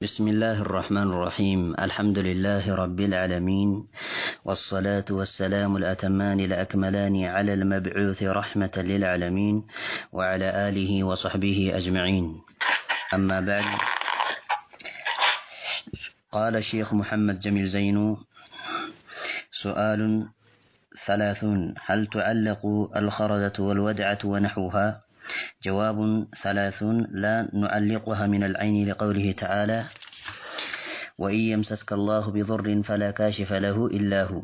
بسم الله الرحمن الرحيم. الحمد لله رب العالمين، والصلاة والسلام الأتمان الأكملان على المبعوث رحمة للعالمين وعلى آله وصحبه أجمعين. أما بعد، قال الشيخ محمد جميل زينو: سؤال 30: هل تعلق الخردة والودعة ونحوها؟ جواب 30: لا نعلقها من العين، لقوله تعالى: وإن يمسسك الله بضر فلا كاشف له إلا هو،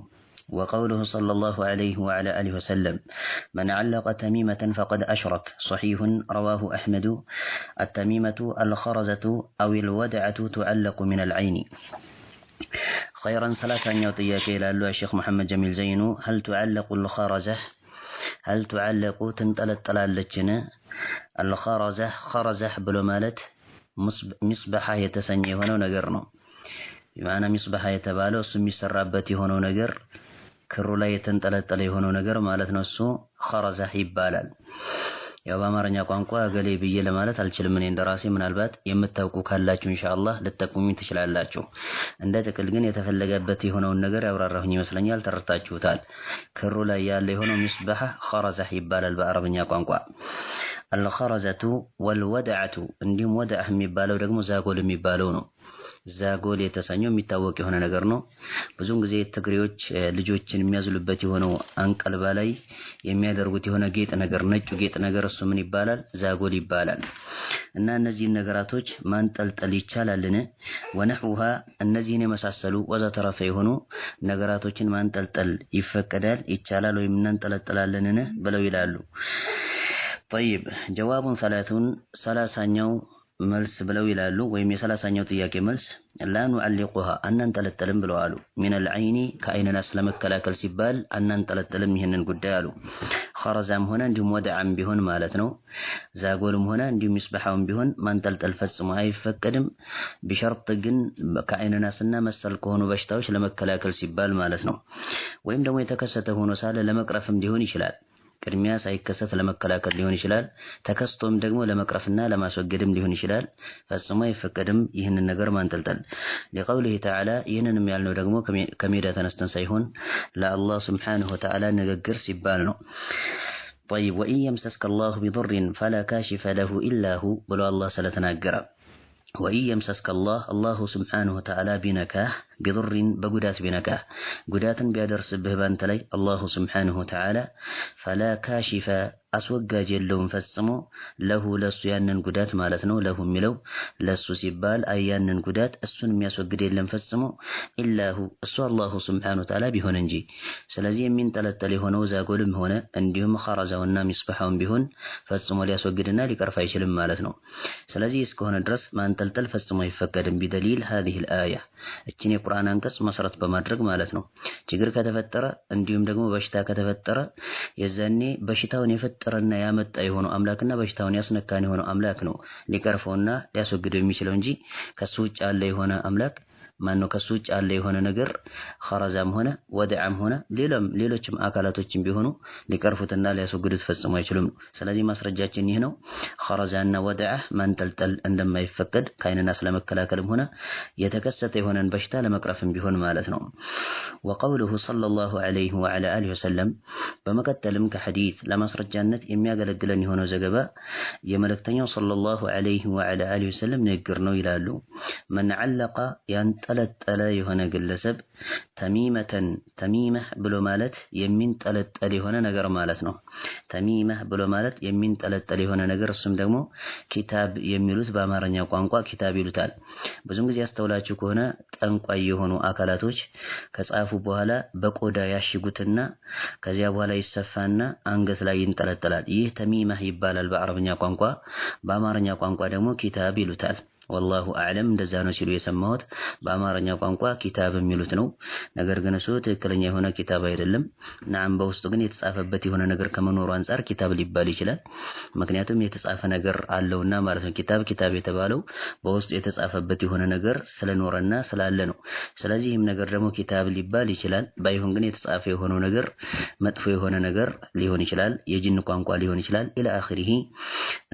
وقوله صلى الله عليه وعلى آله وسلم: من علق تميمة فقد أشرك. صحيح، رواه أحمد. التميمة الخرزة أو الودعة تعلق من العين. خيرا. ثلاثة نيوتيا إلى الشيخ محمد جميل زينو: هل تعلق الخرزة؟ هل تعلق تنطلطلالچن؟ الخرزة خرزة بلو مالت مصباح يتسني هنا ነገር ነው። بمعنى مصباح የተባለው እሱ የሚሰራበት የሆነው ነገር ክሩ ላይ የተንጠለጠለ የሆነው ነገር ማለት ነው። እሱ خرزة ይባላል። ያው በአማርኛ ቋንቋ ገሌ ብዬ ለማለት አልችልም እኔ እንደራሴ። ምናልባት የምታውቁ ካላችሁ ኢንሻአላህ ልትጠቁሙኝ ትችላላችሁ። እንደ ጥቅል ግን የተፈለገበት የሆነውን ነገር ያብራራሁኝ ይመስለኛል። ተረድታችሁታል። ክሩ ላይ ያለ የሆነው ሚስባህ خرزة ይባላል በአረብኛ ቋንቋ። الخرزة والودعة እንዲሁም ወድዐህ የሚባለው ደግሞ ዛጎል የሚባለው ነው። ዛጎል የተሰኘው የሚታወቅ የሆነ ነገር ነው። ብዙውን ጊዜ ትግሬዎች ልጆችን የሚያዝሉበት የሆነው አንቀልባ ላይ የሚያደርጉት የሆነ ጌጥ ነገር፣ ነጩ ጌጥ ነገር፣ እሱ ምን ይባላል? ዛጎል ይባላል። እና እነዚህን ነገራቶች ማንጠልጠል ይቻላልን? ወነህውሃ እነዚህን የመሳሰሉ ወዘተረፈ የሆኑ ነገራቶችን ማንጠልጠል ይፈቀዳል፣ ይቻላል ወይም እናንጠለጥላለንን ብለው ይላሉ። طيب جواب 30ኛው መልስ ብለው ይላሉ፣ ወይም የ30ኛው ጥያቄ መልስ لا نعلقها አናንጠለጥልም ብለዋል። من العين ከአይን ናስ ለመከላከል ሲባል አናንጠለጥልም ይሄንን ጉዳይ አሉ። خرزም ሆነ እንዲሁም ወድዐም ቢሆን ማለት ነው፣ ዛጎልም ሆነ እንዲሁም ሚስባህም ቢሆን ማንጠልጠል ፈጽሞ አይፈቀድም። بشرط ግን ከአይን ናስና መሰል ከሆኑ በሽታዎች ለመከላከል ሲባል ማለት ነው። ወይም ደግሞ የተከሰተ ሆኖ ሳለ ለመቅረፍም ሊሆን ይችላል። ቅድሚያ ሳይከሰት ለመከላከል ሊሆን ይችላል። ተከስቶም ደግሞ ለመቅረፍና ለማስወገድም ሊሆን ይችላል። ፈጽሞ አይፈቀድም ይህንን ነገር ማንጠልጠል። لقوله تعالى ይህንንም ያልነው ደግሞ ከሜዳ ተነስተን ሳይሆን ለአላህ ሱብሓነሁ ወተዓላ ንግግር ሲባል ነው። طيب وإن يمسسك الله بضر فلا كاشف له إلا هو ብሎ አላህ ስለተናገረ وإن يمسسك الله سبحانه وتعالى بنكاه بضر بقدات بنكاه قدات بيدرس بهبان تلي الله سبحانه وتعالى فلا كاشف أسوقا جلهم فالسمو له لسو يانن قدات مالتنو له ملو لسو سبال أيانن قدات السن مياسوق جلهم فالسمو إلا هو السو الله سبحانه وتعالى بهن نجي سلازي من تلتلي هنا وزاقولهم هنا عندهم خرزة والنام يصبحون بهن فالسمو لياسوق جلنا لكرفايش لهم مالتنو سلازي يسكو هنا درس ما انتلتل فالسمو يفكر بدليل هذه الآية التنين القرآن አንቀጽ መሰረት በማድረግ ማለት ነው። ችግር ከተፈጠረ እንዲሁም ደግሞ በሽታ ከተፈጠረ የዛኔ በሽታውን የፈጠረና ያመጣ የሆነው አምላክና በሽታውን ያስነካን የሆነው አምላክ ነው ሊቀርፈውና ሊያስወግደው የሚችለው እንጂ ከሱ ውጭ ያለ የሆነ አምላክ ማነው? ከሱ ውጭ ያለ የሆነ ነገር خرزም ሆነ ወድዐም ሆነ ሌሎችም አካላቶችም ቢሆኑ ሊቀርፉትና ሊያስወግዱት ፈጽሞ አይችሉም። ስለዚህ ማስረጃችን ይህ ነው። خرزና ወድዐህ ማንጠልጠል እንደማይፈቀድ ከአይንና ስለመከላከልም ሆነ የተከሰተ የሆነን በሽታ ለመቅረፍም ቢሆን ማለት ነው። وقوله صلى الله عليه وعلى آله وسلم በመቀጠልም ከሐዲስ ለማስረጃነት የሚያገለግለን የሆነው ዘገባ የመልእክተኛው صلى الله عليه وعلى آله وسلم ንግግር ነው ይላሉ። من علق ያንጠለጠለ የሆነ ግለሰብ ተሚመተን ተሚመህ ብሎ ማለት የሚንጠለጠል የሆነ ነገር ማለት ነው። ተሚመህ ብሎ ማለት የሚንጠለጠል የሆነ ነገር፣ እሱም ደግሞ ኪታብ የሚሉት በአማርኛ ቋንቋ ኪታብ ይሉታል። ብዙም ጊዜ ያስተውላችሁ ከሆነ ጠንቋይ የሆኑ አካላቶች ከጻፉ በኋላ በቆዳ ያሽጉትና ከዚያ በኋላ ይሰፋና አንገት ላይ ይንጠለጠላል። ይህ ተሚመህ ይባላል በአረብኛ ቋንቋ። በአማርኛ ቋንቋ ደግሞ ኪታብ ይሉታል። والله أعلم እንደዛ ነው ሲሉ የሰማሁት። በአማርኛ ቋንቋ ኪታብ የሚሉት ነው። ነገር ግን እሱ ትክክለኛ የሆነ ኪታብ አይደለም። ናም በውስጡ ግን የተጻፈበት የሆነ ነገር ከመኖሩ አንፃር ኪታብ ሊባል ይችላል። ምክንያቱም የተጻፈ ነገር አለውና ማለት ነው። ኪታብ የተባለው በውስጡ የተጻፈበት የሆነ ነገር ስለኖረና ስላለ ነው። ስለዚህም ነገር ደግሞ ኪታብ ሊባል ይችላል። ባይሆን ግን የተጻፈ የሆነው ነገር መጥፎ የሆነ ነገር ሊሆን ይችላል፣ የጅን ቋንቋ ሊሆን ይችላል ኢላ አኺሪሂ።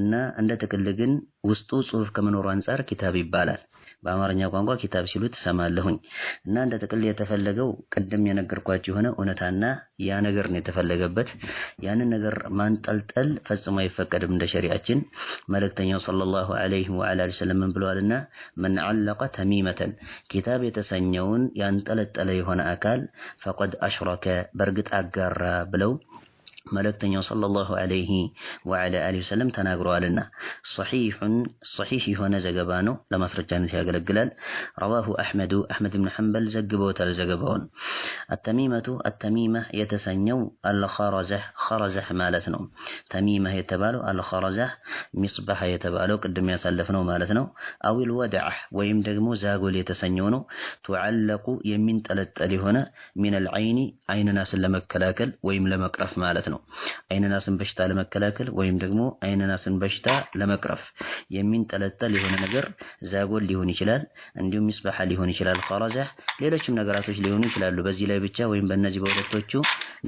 እና እንደ ጥቅል ግን ውስጡ ጽሁፍ ከመኖሩ አንፃር ኪታብ ይባላል። በአማርኛ ቋንቋ ኪታብ ሲሉ ተሰማለሁኝ እና እንደ ጥቅል የተፈለገው ቀደም የነገርኳችሁ የሆነ እውነታና ያ ነገር ነው የተፈለገበት ያንን ነገር ማንጠልጠል ፈጽሞ አይፈቀድም እንደ ሸሪዓችን መልእክተኛው ሰለላሁ ዐለይሂ ወዐለ ወሰለም ብለዋልና من علق تميمة ኪታብ የተሰኘውን ያንጠለጠለ የሆነ አካል فقد أشرك በርግጥ አጋራ ብለው መልእክተኛው ሰለላሁ ዐለይሂ ወዐለ አሊሂ ወሰለም ተናግረዋልና ሶሒህ የሆነ ዘገባ ነው ለማስረጃነት ያገለግላል رواه أحمد بن حنبل ዘግበውታል ዘገባውን التميمة የተሰኘው الخرزة ማለት ነው ተሚመህ የተባለው الخرزة ሚስባህ የተባለው ቅድም ያሳለፍነው ማለት ነው أو الودعة ወይም ደግሞ ዛጎል የተሰኘው ነው تعلق የሚንጠለጠል የሆነ من العين አይንናስን ለመከላከል ወይም ለመቅረፍ ማለት ነው አይንናስን በሽታ ለመከላከል ወይም ደግሞ አይንናስን በሽታ ለመቅረፍ የሚንጠለጠል የሆነ ነገር ዛጎል ሊሆን ይችላል እንዲሁም ሚስባህ ሊሆን ይችላል خرزة ሌሎችም ነገራቶች ሊሆኑ ይችላሉ በዚህ ላይ ብቻ ወይም በእነዚህ በሁለቶቹ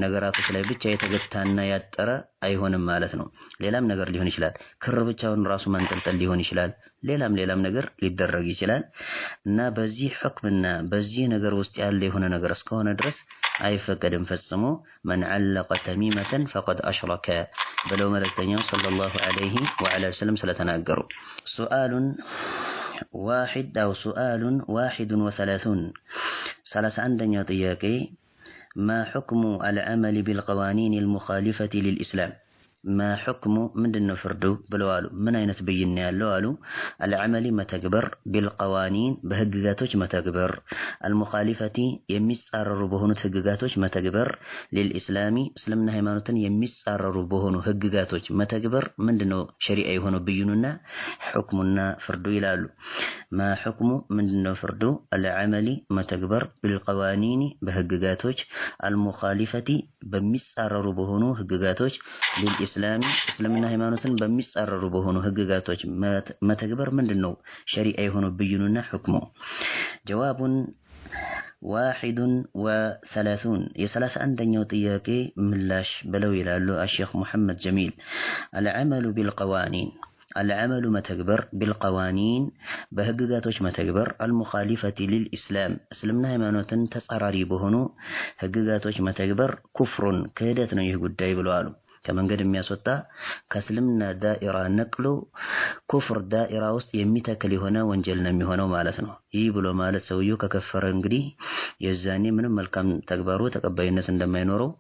ነገራቶች ላይ ብቻ የተገታና ያጠረ አይሆንም ማለት ነው ሌላም ነገር ሊሆን ይችላል ክር ብቻውን ራሱ ማንጠልጠል ሊሆን ይችላል ሌላም ነገር ሊደረግ ይችላል እና በዚህ ሁክምና በዚህ ነገር ውስጥ ያለ የሆነ ነገር እስከሆነ ድረስ አይፈቀድም ፈጽሞ من علق تميمة فقد أشرك ብለው መልእክተኛው ሰለላሁ ዐለይሂ ወዐለ ወሰለም ስለተናገሩ سؤال واحد وثلاثون 31ኛው ጥያቄ ما حكم العمل بالقوانين المخالفة للإسلام ما حكم ምንድነው ፍርዱ ብለዋሉ ምን አይነት ብይን ያለው አሉ العمل መተግበር بالقوانين በህግጋቶች መተግበር المخالفة የሚጻረሩ በሆኑት ህግጋቶች መተግበር للإسلام እስልምና ሃይማኖትን የሚጻረሩ በሆኑ ህግጋቶች መተግበር ምንድነው ሸሪዓ የሆነው ብይኑና ሁክሙና ፍርዱ ይላሉ ما حكم ምንድነው ፍርዱ العمل መተግበር بالقوانين በህግጋቶች المخالفة በሚጻረሩ በሆኑ ህግጋቶች للإسلام እስልምና ሃይማኖትን በሚጻረሩ በሆኑ ህግጋቶች መተግበር ምንድነው ሸሪዓ የሆነው ብይኑና ሁክሙ جواب 31 የ31ኛው ጥያቄ ምላሽ ብለው ይላሉ الشيخ محمد جميل العمل بالقوانين العمل متكبر بالقوانين بهججاتوش متكبر المخالفة للإسلام اسلمنا ሃይማኖትን ተጻራሪ በሆኑ ህግጋቶች መተግበር ኩፍር ክህደት ነው ይህ ጉዳይ ብለዋል ከመንገድ የሚያስወጣ ከእስልምና ዳኢራ ነቅሎ ኩፍር ዳኢራ ውስጥ የሚተክል የሆነ ወንጀል ነው የሚሆነው ማለት ነው ይህ ብሎ ማለት ሰውየው ከከፈረ እንግዲህ የዛኔ ምንም መልካም ተግባሩ ተቀባይነት እንደማይኖረው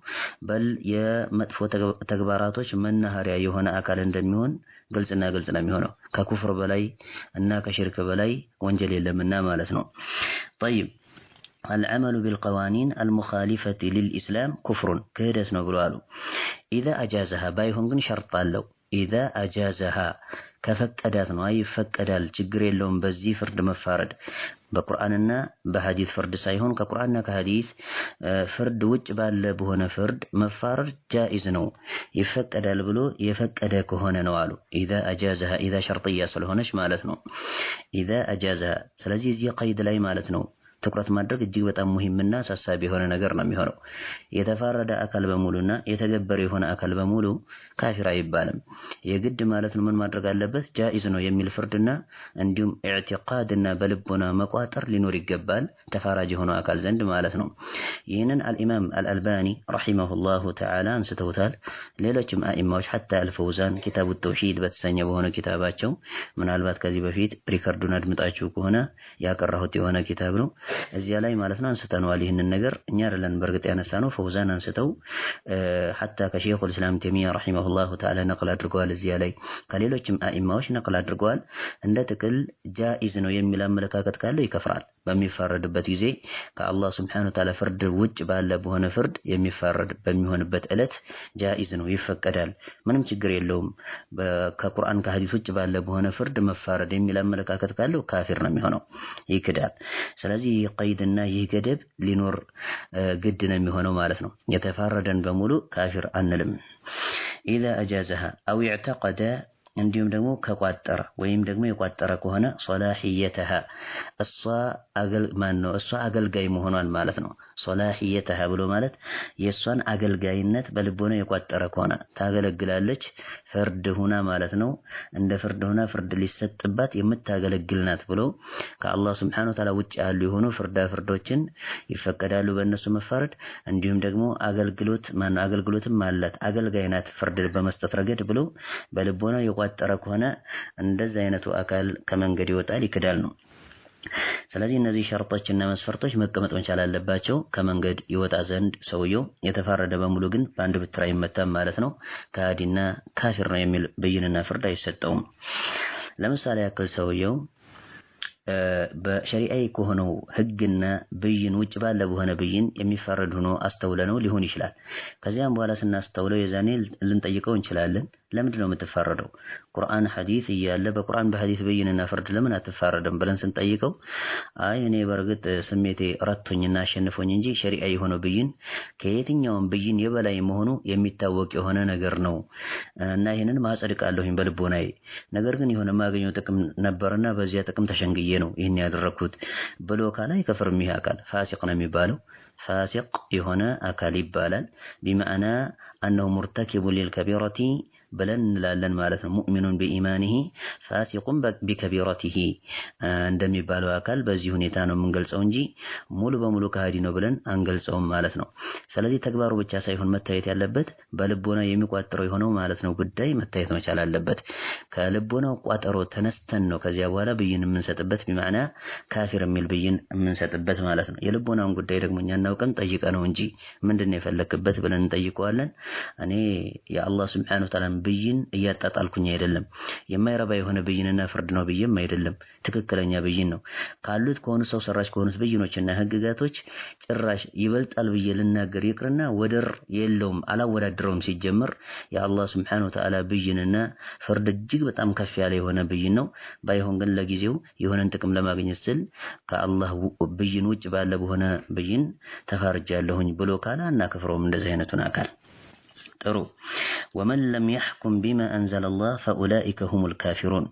በል የመጥፎ ተግባራቶች መናኸሪያ የሆነ አካል እንደሚሆን ግልጽ ነው የሚሆነው ከኩፍር በላይ እና ከሽርክ በላይ ወንጀል የለምና ማለት ነው طيب العمل بالقوانين المخالفة للإسلام كفر كهدس نقولوا إذا أجازها بايهم ግን شرط አለው إذا أجازها ከፈቀዳት ነው አይፈቀዳል ችግር የለውም በዚህ ፍርድ መፋረድ በቁርአንና በሐዲስ ፍርድ ሳይሆን ከቁርአንና ከሐዲስ ፍርድ ውጭ ባለ በሆነ ፍርድ መፋረድ ጃኢዝ ነው ይፈቀዳል ብሎ የፈቀደ ከሆነ ነው አሉ إذا أجازها إذا شرطية ስለሆነች ማለት ነው إذا أجازها ስለዚህ እዚህ ቀይድ ላይ ማለት ነው ትኩረት ማድረግ እጅግ በጣም ሙሂምና አሳሳቢ የሆነ ነገር ነው የሚሆነው የተፋረደ አካል በሙሉና የተገበረ የሆነ አካል በሙሉ ካፊር አይባልም የግድ ማለት ነው ምን ማድረግ አለበት ጃኢዝ ነው የሚል ፍርድና እንዲሁም ኢዕቲቃድና በልቦና መቋጠር ሊኖር ይገባል ተፋራጅ የሆነ አካል ዘንድ ማለት ነው ይህንን አልኢማም አልአልባኒ ረሂመሁላሁ ተዓላ አንስተውታል ሌሎችም አኢማዎች حتى الفوزان كتاب التوحيد በተሰኘ በሆነ ኪታባቸው ምናልባት ከዚህ በፊት ሪከርዱን አድምጣችሁ ከሆነ ያቀራሁት የሆነ ኪታብ ነው እዚያ ላይ ማለት ነው አንስተናል ይሄንን ነገር እኛ አይደለን በርግጥ ያነሳነው ፈውዛን አንስተው حتى ከሼኹ الاسلام ተይሚያ ረሂመሁላሁ ተዓላ ነቅል አድርገዋል እዚያ ላይ ከሌሎችም አኢማዎች ነቅል አድርገዋል እንደ ጥቅል ጃኢዝ ነው የሚል አመለካከት ካለው ይከፍራል በሚፈረድበት ጊዜ ከአላህ Subhanahu Wa Ta'ala ፍርድ ውጭ ባለ በሆነ ፍርድ የሚፈረድ በሚሆንበት እለት ጃኢዝ ነው ይፈቀዳል ምንም ችግር የለውም ከቁርአን ከሐዲስ ውጭ ባለ በሆነ ፍርድ መፋረድ የሚል አመለካከት ካለው ካፊር ነው የሚሆነው ይክዳል ስለዚህ ቀይድና ይህ ገደብ ሊኖር ግድ ነው የሚሆነው ማለት ነው የተፋረደን በሙሉ ካፊር አንልም إذا أجازها أو اعتقد እንዲሁም ደግሞ ከቋጠረ ወይም ደግሞ የቋጠረ ከሆነ ሶላሂየተሃ እሷ አገልጋይ መሆኗን ማለት ነው። ሶላሂየተሃ ብሎ ማለት የእሷን አገልጋይነት በልቦና የቋጠረ ከሆነ ታገለግላለች፣ ፍርድ ሁና ማለት ነው። እንደ ፍርድ ሁና ፍርድ ሊሰጥባት የምታገለግል ናት ብሎ ከአላህ ሱብሓነሁ ወተዓላ ውጭ ያሉ የሆኑ ፍርዶችን ይፈቀዳሉ በእነሱ መፋረድ። እንዲሁም ደግሞ አገልግሎትም አላት አገልጋይ ናት ፍርድ በመስጠት ረገድ ብሎ በልቦና የቋጠረ ከሆነ እንደዚህ አይነቱ አካል ከመንገድ ይወጣል፣ ይክዳል ነው። ስለዚህ እነዚህ ሸርጦችና መስፈርቶች መቀመጥ መቻል አለባቸው ከመንገድ ይወጣ ዘንድ። ሰውየው የተፋረደ በሙሉ ግን በአንድ ብትር አይመታም ማለት ነው። ከሃዲና ካፊር ነው የሚል ብይንና ፍርድ አይሰጠውም። ለምሳሌ ያክል ሰውየው በሸሪዓዊ ከሆነው ህግና ብይን ውጭ ባለ በሆነ ብይን የሚፈረድ ሆኖ አስተውለነው ሊሆን ይችላል። ከዚያም በኋላ ስናስተውለው የዛኔ ልንጠይቀው እንችላለን፣ ለምንድን ነው የምትፋረደው? ቁርአን ሐዲስ እያለ በቁርአን በሐዲስ ብይንና ፍርድ ለምን አትፋረድም ብለን ስንጠይቀው አይ እኔ በርግጥ ስሜቴ ረቶኝና አሸንፎኝ እንጂ ሸሪዓዊ የሆነው ብይን ከየትኛውም ብይን የበላይ መሆኑ የሚታወቅ የሆነ ነገር ነው እና ይህንን ማጸድቃለሁኝ በልቦናዬ። ነገር ግን የሆነ የማገኘው ጥቅም ነበርና በዚያ ጥቅም ተሸንግዬ ነው ይህን ያደረኩት ብሎ ካለ አይከፍርም። ይህ አካል ፋሲቅ ነው የሚባለው። ፋሲቅ የሆነ አካል ይባላል። ቢመዕና አነሁ ሙርተኪቡ ሊልከቢረቲ ብለን እንላለን ማለት ነው። ሙእሚኑን ቢኢማኒሂ ፋሲቁን ቢከቢረቲሂ እንደሚባለው አካል በዚህ ሁኔታ ነው የምንገልጸው እንጂ ሙሉ በሙሉ ከሃዲ ነው ብለን አንገልጸውም ማለት ነው። ስለዚህ ተግባሩ ብቻ ሳይሆን መታየት ያለበት በልቦና የሚቋጠረው የሆነው ማለት ነው ጉዳይ መታየት መቻል አለበት። ከልቦናው ቋጠሮ ተነስተን ነው ከዚያ በኋላ ብይን የምንሰጥበት፣ ቢማዕና ካፊር የሚል ብይን የምንሰጥበት ማለት ነው። የልቦናውን ጉዳይ ደግሞ እኛ እናውቀን ጠይቀ ነው እንጂ ምንድነው የፈለክበት ብለን እንጠይቀዋለን። እኔ የአላህ ሱብሓነሁ ወተዓላ ብይን እያጣጣልኩኝ አይደለም፣ የማይረባ የሆነ ብይንና ፍርድ ነው ብዬም አይደለም፣ ትክክለኛ ብይን ነው። ካሉት ከሆኑ ሰው ሰራሽ ከሆኑት ብይኖችና ህግጋቶች ጭራሽ ይበልጣል ብዬ ልናገር ይቅርና ወደር የለውም፣ አላወዳድረውም። ሲጀምር የአላህ ሱብሓነሁ ወተዓላ ብይንና ፍርድ እጅግ በጣም ከፍ ያለ የሆነ ብይን ነው። ባይሆን ግን ለጊዜው የሆነን ጥቅም ለማግኘት ስል ከአላህ ብይን ውጭ ባለ በሆነ ብይን ተፋርጃለሁኝ ብሎ ካለ አናከፍረውም እንደዚህ አይነቱን አካል። ጥሩ ومن لم يحكم بما أنزل الله فأولئك هم الكافرون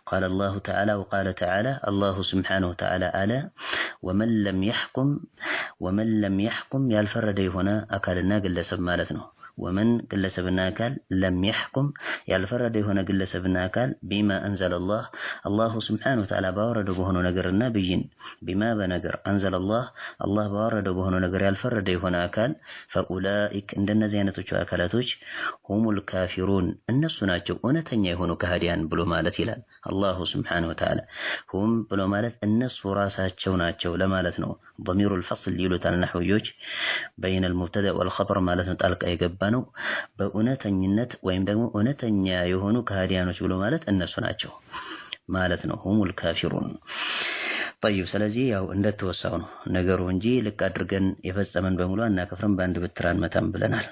قال الله تعالى وقال تعالى الله سبحانه وتعالى ألا ومن لم يحكم يالفرد هنا أكلنا قل سبمالتنا ومن ግለሰብና አካል ለም يحكم ያልፈረደ የሆነ ግለሰብና አካል ቢማ አንዘለ አላሁ ሱብሓነሁ ወተዓላ ባወረደው በሆነ ነገርና ብይን ቢማ በነገር አንዘለ አላህ ባወረደው በሆነ ነገር ያልፈረደ የሆነ አካል ፈኡላኢክ እንደነዚህ አይነቶቹ አካላቶች ሁሙል ካፊሩን እነሱ ናቸው እውነተኛ የሆኑ ከሃዲያን ብሎ ማለት ይላል አላሁ ሱብሓነሁ ወተዓላ። ሁም ብሎ ማለት እነሱ ራሳቸው ናቸው ለማለት ነው። ضمير الفصل ይሉታል ነህዊዮች بين المبتدا والخبر ማለት ነው ጣልቃ የገባ ነው። በእውነተኝነት ወይም ደግሞ እውነተኛ የሆኑ ከሃዲያኖች ብሎ ማለት እነሱ ናቸው ማለት ነው። ሁሙል ካፊሩን طيب ስለዚህ ያው እንደተወሳው ነው ነገሩ እንጂ ልክ አድርገን የፈጸመን በሙሉ አናከፍርም በአንድ ብትራን መታም ብለናል።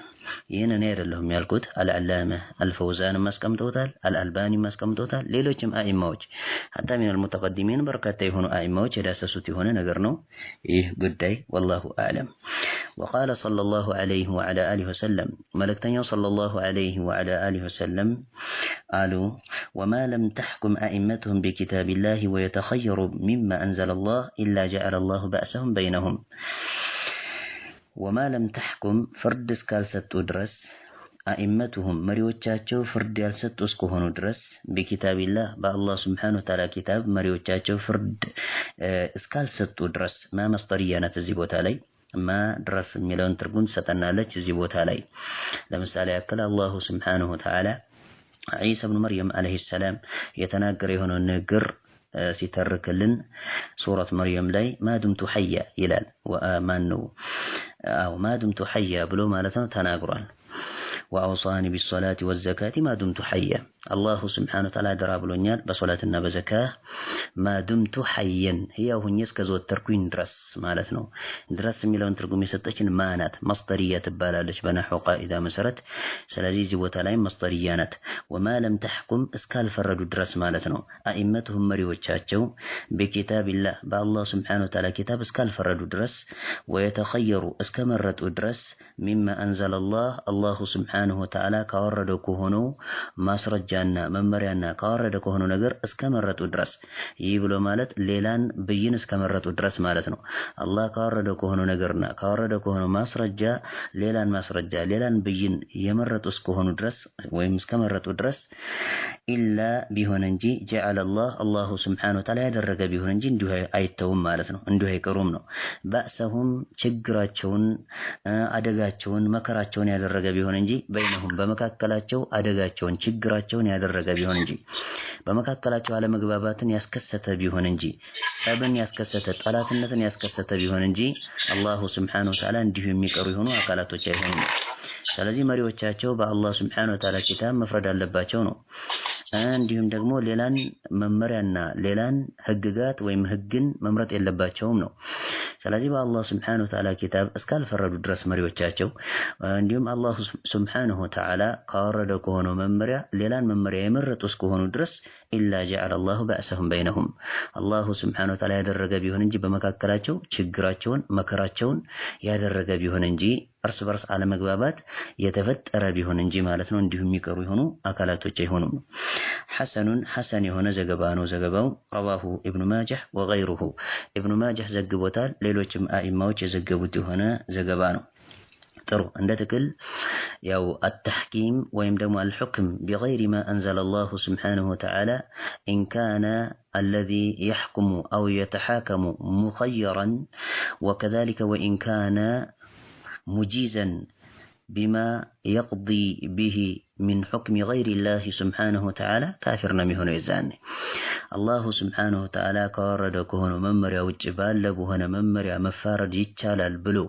ይህን እኔ አይደለሁም ያልኩት፣ አልዓላማ አልፈውዛን ማስቀምጠውታል፣ አልአልባኒ ማስቀምጠውታል፣ ሌሎችም አኢማዎች ሐታ ሚነል ሙተቀዲሚን በርካታ የሆኑ አኢማዎች የዳሰሱት የሆነ ነገር ነው ይህ ጉዳይ። ወላሁ አዕለም። وقال صلى الله عليه وعلى آله وسلم ملكتنيو صلى الله عليه وعلى آله وسلم قالوا وما لم تحكم أئمتهم بكتاب الله ويتخيروا مما أنزل الله إلا جعل الله بأسهم بينهم وما لم تحكم فرد اسكالست درس أئمتهم مريوچاچو فرد ያልሰጡ እስከሆኑ ድረስ በኪታቢላህ በአላህ ሱብሓነሁ ወተዓላ ኪታብ መሪዎቻቸው ፍርድ እስካልሰጡ ድረስ ማመስጠሪያ ናት እዚህ ቦታ ላይ ማ ድረስ የሚለውን ትርጉም ሰጠናለች እዚህ ቦታ ላይ። ለምሳሌ ያክል አላሁ ሱብሓነሁ ወተዓላ ዒሳ ኢብኑ መርየም አለይሂ ሰላም የተናገረ የሆነው ንግግር ሲተርክልን ሱረት መርየም ላይ ማዱምቱ ሐያ ይላል። ማዱምቱ ሐያ ብሎ ማለት ነው ተናግሯል። وأوصاني بالصلاة والزكاة ما دمت حيا الله سبحانه وتعالى درا بلونيال بصلاتنا بزكاة ما دمت حيا هي هنيس كزوت تركوين درس مالتنا درس ميلون ترقومي ستشن مانات مصدرية تبالالش بنحو قائدة مسرت سلازيزي وتعالى مصدريانات وما لم تحكم اسكال فرد درس مالتنا أئمتهم مري وچاچو بكتاب الله بالله سبحانه وتعالى كتاب اسكال فرد درس ويتخيروا اسكمرت درس مما أنزل الله سبحانه ወተዓላ ካወረደው ከሆነው ማስረጃ ማስረጃና መመሪያና ካወረደ ከሆነ ነገር እስከመረጡ ድረስ ይህ ብሎ ማለት ሌላን ብይን እስከመረጡ ድረስ ማለት ነው። አላህ ካወረደ ከሆነ ነገርና ካወረደ ከሆነ ማስረጃ ሌላን ብይን የመረጡ እስከሆኑ ድረስ ወይም እስከመረጡ ድረስ ኢላ ቢሆን እንጂ ጀዐለ አላሁ ሱብሓነሁ ወተዓላ ያደረገ ቢሆን እንጂ እንዲሁ አይተውም ማለት ነው። እንዲሁ አይቀሩም ነው። በእሰሁም ችግራቸውን፣ አደጋቸውን፣ መከራቸውን ያደረገ ቢሆን እንጂ በይነሁም በመካከላቸው አደጋቸውን፣ ችግራቸውን ያደረገ ቢሆን እንጂ በመካከላቸው አለመግባባትን ያስከሰተ ቢሆን እንጂ ጠብን ያስከሰተ ጠላትነትን ያስከሰተ ቢሆን እንጂ አላሁ ሱብሓነሁ ወተዓላ እንዲሁ የሚቀሩ የሆኑ አካላቶች አይሆኑም። ስለዚህ መሪዎቻቸው በአላህ ሱብሓነሁ ወተዓላ ኪታብ መፍረድ አለባቸው ነው። እንዲሁም ደግሞ ሌላን መመሪያና ሌላን ህግጋት ወይም ህግን መምረጥ የለባቸውም ነው። ስለዚህ በአላህ ሱብሓነሁ ወተዓላ ኪታብ እስካልፈረዱ ድረስ መሪዎቻቸው እንዲሁም አላህ ሱብሓነሁ ወተዓላ ካወረደ ከሆነው መመሪያ ሌላን መመሪያ የመረጡ እስከሆኑ ድረስ ኢላ ጀዐለ አላሁ በእሰሁም በይነሁም አላሁ ሱብሓነሁ ወተዓላ ያደረገ ቢሆን እንጂ በመካከላቸው ችግራቸውን መከራቸውን ያደረገ ቢሆን እንጂ እርስ በርስ አለመግባባት የተፈጠረ ቢሆን እንጂ ማለት ነው። እንዲሁ የሚቀሩ የሆኑ አካላቶች አይሆኑም። ሐሰን የሆነ ዘገባ ነው። ዘገባው ረዋሁ ኢብኑ ማጃህ ወገይሩሁ ኢብኑ ማጃህ ዘግቦታል፣ ሌሎችም አኢማዎች የዘገቡት የሆነ ዘገባ ነው። ጥሩ እንደ ትክል ያው አተሕኪም ወይም ደግሞ አልሑክም ቢገይሪ ማ አንዘለ አላሁ ሱብሓነሁ ወተዓላ ኢን ካነ الذي يحكم أو يتحاكم مخيرا وكذلك وإن كان مجيزا بما يقضي به من حكم غير الله سبحانه وتعالى كافرنا مهنا يزاني الله سبحانه وتعالى كورد كهون ممريا وجبال لبوهنا ممريا مفارد يتشالال بلو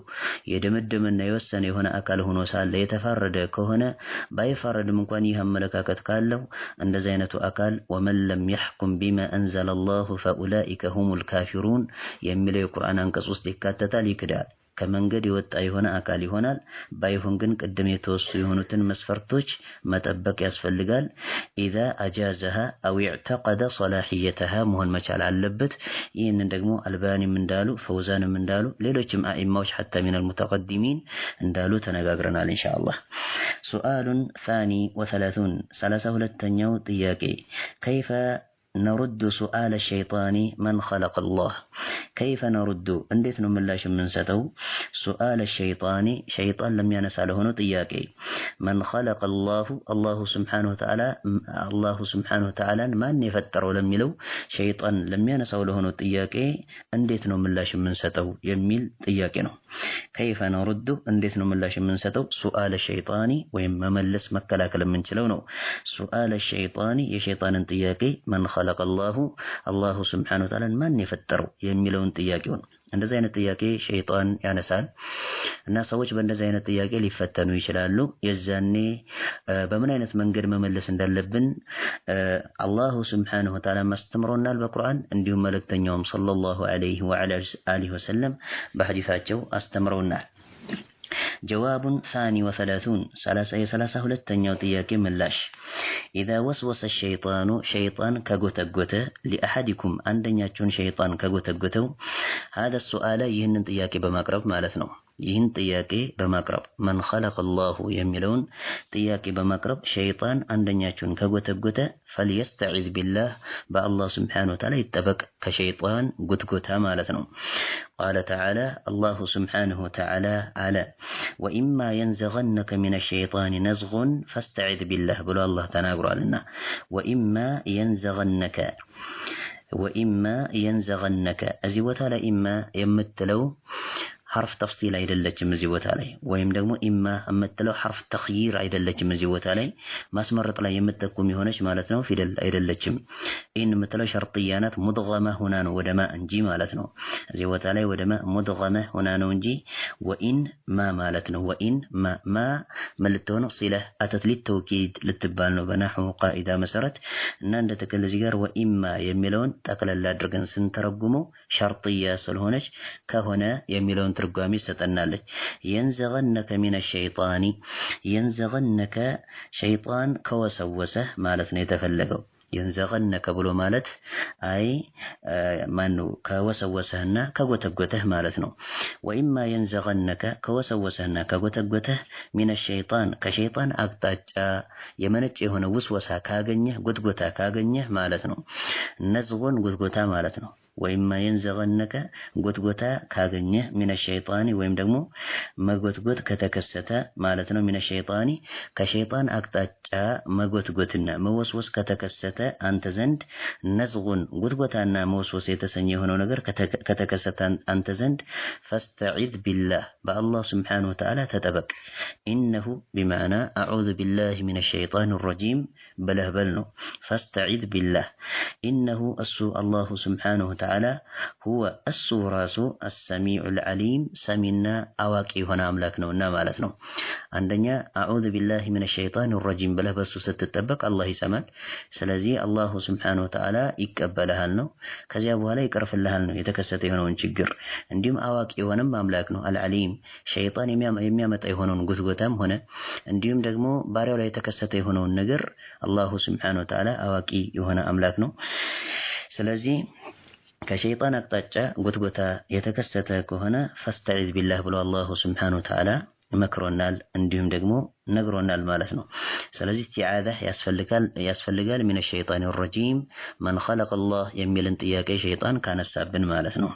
يدمدمن يوسن هنا أكل هنا سال يتفرد كهنا بايفرد من قانيها ملكاكت قالوا أن زينة أكل ومن لم يحكم بما أنزل الله فأولئك هم الكافرون يملي القرآن أنكسوس دكاتة لكدال ከመንገድ የወጣ የሆነ አካል ይሆናል። ባይሆን ግን ቀደም የተወሱ የሆኑትን መስፈርቶች መጠበቅ ያስፈልጋል። ኢዛ አጃዘሃ አው ኢዕተቀደ ሶላሂየተሃ መሆን መቻል አለበት። ይህንን ደግሞ አልባኒም እንዳሉ ፈውዛንም እንዳሉ ሌሎችም አኢማዎች ሐታ ሚነል ሙተቀዲሚን እንዳሉ ተነጋግረናል ኢንሻአላህ። ሱአሉን ሳኒ ወሰላቱን 32ኛው ጥያቄ ከይፈ نرد سؤال الشيطان من خلق الله كيف نرد እንዴት ነው ምላሽ የምንሰጠው سؤال الشيطان شيطان لم ينساله ጥያቄ من خلق الله سبحانه وتعالى ማን የፈጠረው ለሚለው ሸይጣን ለሚያነሳው ለሆነ ጥያቄ እንዴት ነው ምላሽ የምንሰጠው የሚል ጥያቄ ነው። كيف نرد እንዴት ነው ምላሽ የምንሰጠው سؤال الشيطان ወይም መመለስ መከላከል የምንችለው ነው። سؤال الشيطان የሸይጣንን ጥያቄ من خلق الله سبحانه وتعالى ማን የፈጠረው የሚለውን ጥያቄው ነው። እንደዚህ አይነት ጥያቄ ሸይጣን ያነሳል እና ሰዎች በእንደዚህ አይነት ጥያቄ ሊፈተኑ ይችላሉ። የዛኔ በምን አይነት መንገድ መመለስ እንዳለብን አላሁ ሱብሓነሁ ወተዓላ ማስተምሮናል በቁርአን እንዲሁም መልእክተኛውም ሰለላሁ ዐለይሂ ወአሊሂ ወሰለም በሐዲሳቸው አስተምረውናል። جواب ثاني وثلاثون 32ኛው ጥያቄ ምላሽ إذا وسوس الشيطان شيطان كغوتغوت لأحدكم አንደኛችሁን ሸይጣን ከጎተጎተው هذا السؤال ይህንን ጥያቄ በማቅረብ ማለት ነው። ይህን ጥያቄ በማቅረብ من خلق الله የሚለውን ጥያቄ በማቅረብ ሸይጣን አንደኛችሁን ከጎተጎተ فليستعذ بالله በአላህ Subhanahu Wa Ta'ala ይጠበቅ ከሸይጣን ጉትጎታ ማለት ነው። قال تعالى الله سبحانه وتعالى على وإما ينزغنك من الشيطان نزغ فاستعذ بالله بلو الله تناقرالنا وإما ينزغنك أزيوتا لإما يمتلو حرف تفصيل አይደለችም እዚህ ቦታ ላይ ወይም ደግሞ ኢማ አመተለው حرف ተኽይር አይደለችም እዚህ ቦታ ላይ ማስመረጥ ላይ የምትጠቁም የሆነች ማለት ነው። ፊደል አይደለችም። ኢን የምትለው ሸርጥያ ናት። ሙድገመ ሆና ነው ወደ ማ እንጂ ማለት ነው። እዚህ ቦታ ላይ ወደ ማ ሙድገመ ሆና ነው እንጂ ወኢን ማ ማለት ነው። ወኢን ማ መልተው ሲለ አተት ሊተውኪድ ልትባል ነው በነህው ቃኢዳ መሰረት እና እንደተከለ እዚህ ጋር ወኢማ የሚለውን ጠቅለል አድርገን ስንተረጉመው ሸርጥያ ስለሆነች ከሆነ የሚለውን ትርጓሜ ሰጠናለች። ينزغنك من الشيطان ينزغنك شيطان ከወሰወሰ ማለት ነው የተፈለገው። ينزغنك بلو مالت أي مانو كوسوسهنا كغوتغوته مالتنا وإما ينزغنك كوسوسهنا كغوتغوته من الشيطان كشيطان أقطاع يمنچ የሆነ ውስወሳ ካገኘህ ጎትጎታ ካገኘህ ማለት ነው ነዝጎን ጎትጎታ ማለት ነው وإما ينزغنك غوتغوتا كاغنيه من الشيطان ويم دغمو مغوتغوت كتكسته معناتنو من الشيطان كشيطان اقطاچا مغوتغوتنا موسوس كتكسته انت زند نزغون غوتغوتانا موسوس يتسنيه هونو ነገር كتكسته انت زند فاستعذ بالله بالله سبحانه وتعالى تطبق انه بمعنى اعوذ بالله من الشيطان الرجيم بلهبلنو فاستعذ بالله انه الله سبحانه تعالى هو السوراس السميع العليم سمينا أواكي هنا أملاكنا ونا مالتنا عندنا أعوذ بالله من الشيطان الرجيم بله بس ستتبق الله يسمك سلزي الله سبحانه وتعالى يقبلها لنا كذابها لا يكرف لها لنا يتكسته هنا ونشجر عندهم أواكي هنا أملاكنا العليم شيطان يميامت هنا نقثقتهم هنا عندهم دقمو باريو لا يتكسته هنا ونقر الله سبحانه وتعالى أواكي هنا أملاكنا سلزي كشيطان اقطاچا غوتغوتا يتكسته كهنا فاستعذ بالله بلو الله سبحانه وتعالى مكرونال انديهم دغمو نغرونال ማለት ነው ስለዚህ استعاذة ያስፈልጋል من الشيطان الرجيم من خلق الله የሚልን ጥያቄ ሸይጣን ካነሳብን ማለት ነው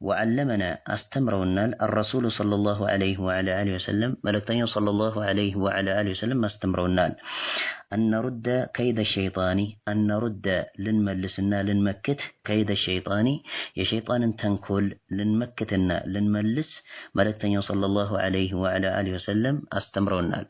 وعلمنا استمرونا الرسول صلى الله عليه وعلى اله وسلم ملكتنا صلى الله عليه وعلى اله وسلم استمرونا أن نرد كيد الشيطان أن نرد لنملسنا لنمكت كيد الشيطان يا شيطان تنكل لنمكتنا لنملس ملكتنا صلى الله عليه وعلى آله وسلم استمرونا